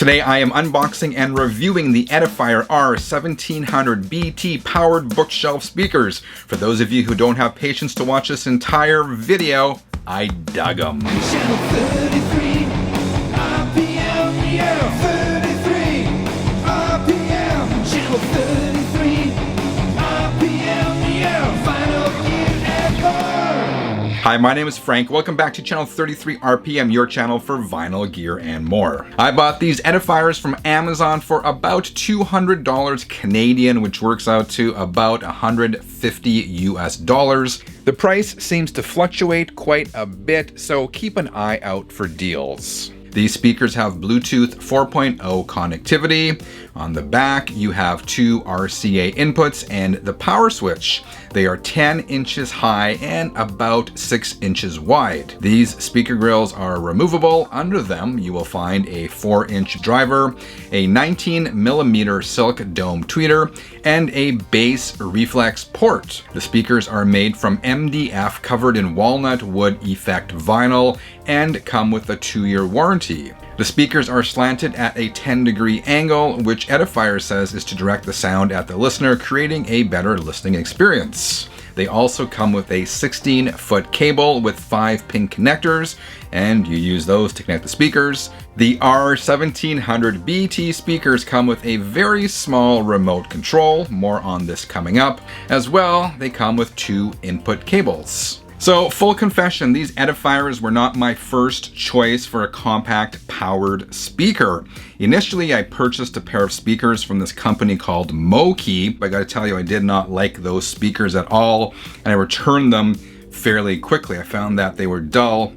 Today I am unboxing and reviewing the Edifier R1700BT powered bookshelf speakers. For those of you who don't have patience to watch this entire video, I dug them. Channel 33, RPM, yeah, 33, RPM, channel 33, RPM, yeah, final gear ever. Hi, my name is Frank. Welcome back to channel 33 RPM, your channel for vinyl gear and more. I bought these Edifiers from Amazon for about $200 Canadian, which works out to about 150 US dollars. The price seems to fluctuate quite a bit, so keep an eye out for deals. These speakers have Bluetooth 4.0 connectivity. On the back, you have two RCA inputs and the power switch. They are 10 inches high and about 6 inches wide. These speaker grills are removable. Under them, you will find a 4-inch driver, a 19mm silk dome tweeter, and a bass reflex port. The speakers are made from MDF covered in walnut wood effect vinyl and come with a 2-year warranty. The speakers are slanted at a 10-degree angle, which Edifier says is to direct the sound at the listener, creating a better listening experience. They also come with a 16-foot cable with 5 pin connectors, and you use those to connect the speakers. The R1700BT speakers come with a very small remote control, more on this coming up. As well, they come with 2 input cables. So, full confession, these Edifiers were not my first choice for a compact powered speaker. Initially, I purchased a pair of speakers from this company called Moki. I gotta tell you, I did not like those speakers at all, and I returned them fairly quickly. I found that they were dull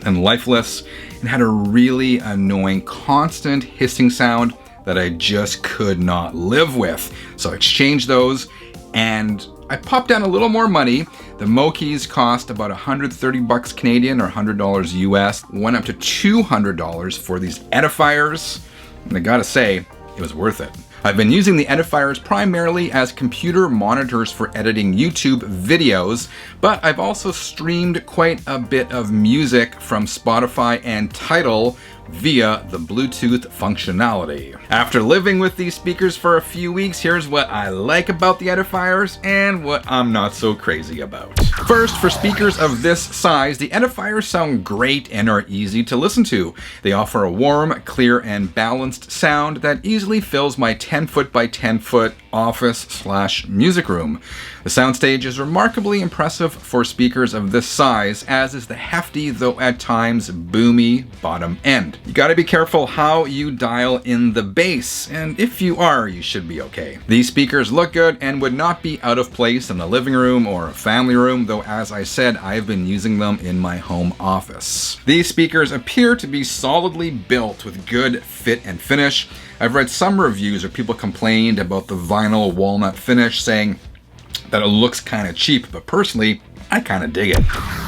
and lifeless and had a really annoying constant hissing sound that I just could not live with. So I exchanged those and I popped down a little more money. The Mokis cost about 130 bucks Canadian or $100 US. Went up to $200 for these Edifiers. And I gotta say, it was worth it. I've been using the Edifiers primarily as computer monitors for editing YouTube videos, but I've also streamed quite a bit of music from Spotify and Tidal via the Bluetooth functionality. After living with these speakers for a few weeks, here's what I like about the Edifiers and what I'm not so crazy about. First, for speakers of this size, the Edifiers sound great and are easy to listen to. They offer a warm, clear, and balanced sound that easily fills my 10-foot by 10-foot office/music room. The soundstage is remarkably impressive for speakers of this size, as is the hefty, though at times boomy, bottom end. You gotta be careful how you dial in the bass, and if you are, you should be okay. These speakers look good and would not be out of place in the living room or a family room, though as I said, I've been using them in my home office. These speakers appear to be solidly built with good fit and finish. I've read some reviews where people complained about the vinyl walnut finish, saying that it looks kind of cheap, but personally, I kind of dig it.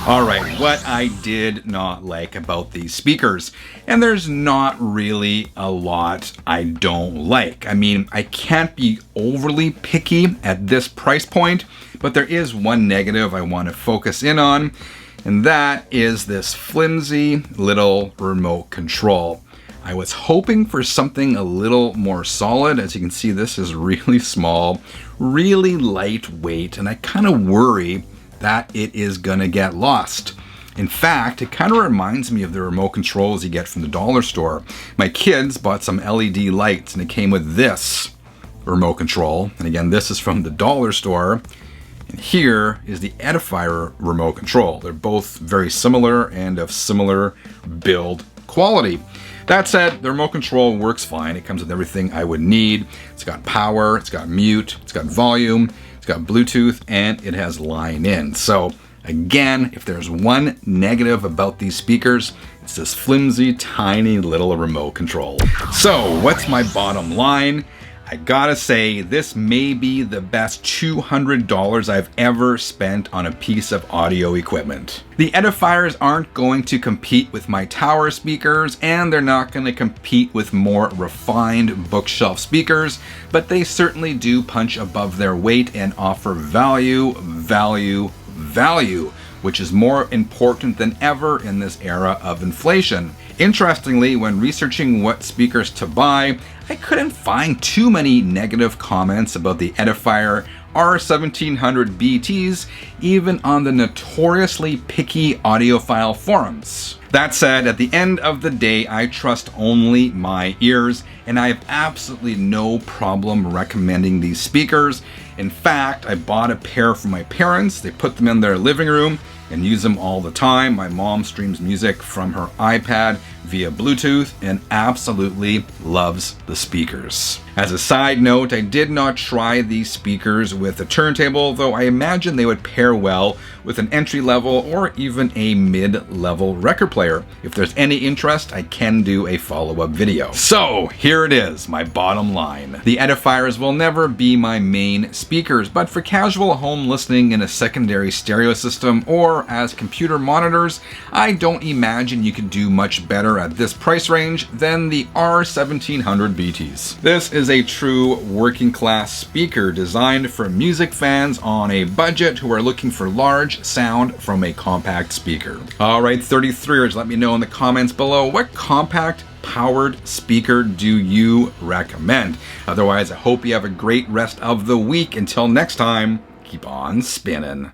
Alright, what I did not like about these speakers, and there's not really a lot I don't like. I mean, I can't be overly picky at this price point, but there is one negative I want to focus in on, and that is this flimsy little remote control. I was hoping for something a little more solid. As you can see, this is really small, really lightweight, and I kind of worry that it is gonna get lost. In fact, it kind of reminds me of the remote controls you get from the dollar store. My kids bought some LED lights and it came with this remote control. And again, this is from the dollar store. And here is the Edifier remote control. They're both very similar and of similar build quality. That said, the remote control works fine. It comes with everything I would need. It's got power, it's got mute, it's got volume, it's got Bluetooth, and it has line in. So again, if there's one negative about these speakers, it's this flimsy, tiny little remote control. So what's my bottom line? I gotta say, this may be the best $200 I've ever spent on a piece of audio equipment. The Edifiers aren't going to compete with my tower speakers, and they're not going to compete with more refined bookshelf speakers, but they certainly do punch above their weight and offer value, which is more important than ever in this era of inflation. Interestingly, when researching what speakers to buy, I couldn't find too many negative comments about the Edifier R1700BTs, even on the notoriously picky audiophile forums. That said, at the end of the day, I trust only my ears, and I have absolutely no problem recommending these speakers. In fact, I bought a pair for my parents. They put them in their living room and use them all the time. My mom streams music from her iPad via Bluetooth and absolutely loves the speakers. As a side note, I did not try these speakers with a turntable, though I imagine they would pair well with an entry-level or even a mid-level record player. If there's any interest, I can do a follow-up video. So here it is, my bottom line. The Edifiers will never be my main speakers, but for casual home listening in a secondary stereo system or as computer monitors, I don't imagine you could do much better at this price range than the R1700BTs. This is a true working class speaker designed for music fans on a budget who are looking for large sound from a compact speaker. Alright, 33ers, let me know in the comments below, what compact powered speaker do you recommend? Otherwise, I hope you have a great rest of the week. Until next time, keep on spinning.